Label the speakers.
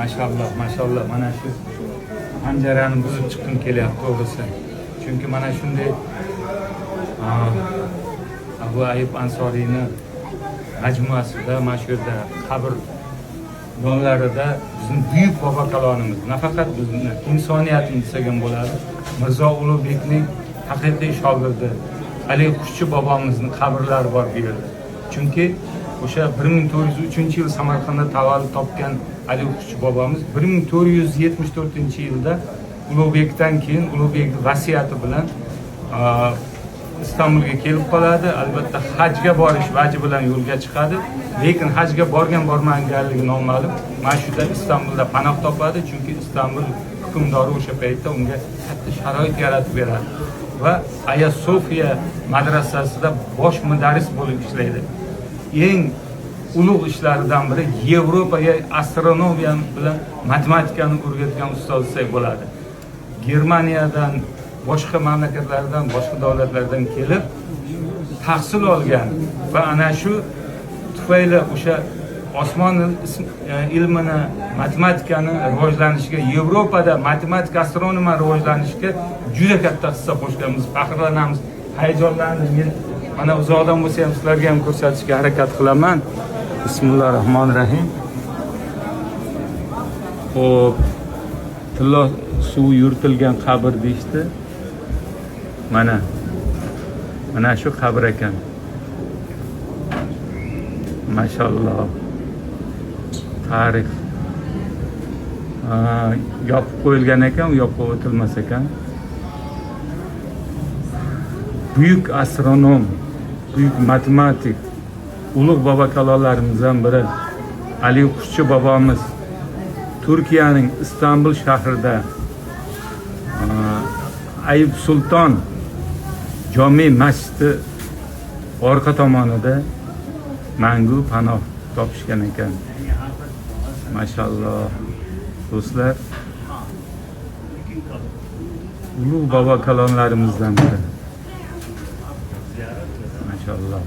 Speaker 1: Maşallah mana shu panjarani buzib chiqqim kelyapti to'g'risi. Chunki mana shunday Abu Ayyub Ansoriyni majmuasida, mana shu yerda qabr donlarida bizning buyuk bobo kalonimiz, nafaqat bizni insoniyatni desak ham bo'ladi, Mirzo Ulug'bekning haqiqiy shogirdi Ali Qushchi bobomizning qabrlari bor bu yerda. Chunki o'sha 1403-yil Samarqandda tavallud topgan Ali Qushchi bobomiz 1474-yilda Ulug'bekdan keyin Ulug'bekning vasiyati bilan Istanbulga kelib qoladi. Albatta hajga borish vaji bilan yo'lga chiqadi. Lekin hajga bormaganligi noma'lum. Mana shu yerda Istanbulda panoh topadi, chunki Istanbul hukmdori o'sha paytda unga katta sharoit yaratib beradi va Aya Sofiya madrasasida bosh mudarris bo'lib ishlaydi. Eng ulug' ishlaridan biri Yevropaga astronomiya bilan matematikani o'rgatgan ustoz desak bo'ladi. Germaniyadan, boshqa mamlakatlardan, boshqa davlatlardan kelib tahsil olgan va ana shu tufayli o'sha osmon ilmini, matematikani rivojlanishiga, Yevropada matematika, astronomiya rivojlanishiga juda katta hissa qo'shganmiz. Faxrlanamiz, hayajonlandik. Men mana uzoqdan bo'lsa ham sizlarga ham ko'rsatishga harakat qilaman. Bismillahirrohmanirrohim. Xo'p, tillo suv yuritilgan qabr deyishdi. Mana shu qabr ekan. Mashalloh. Tarix. Yopib qo'yilgan ekan, yopib o'tilmas ekan. Buyuk astronom, buyuk matematik, ulug' bobo kalonlarimizdan biri Ali Qushchi bobomiz Turkiyaning Istanbul shahrida Ayub Sulton Jome masjidi orqa tomonida mangu panoh topishgan ekan. Mashalloh. Do'stlar, ulug' bobo kalonlarimizdan biri. Maşallah.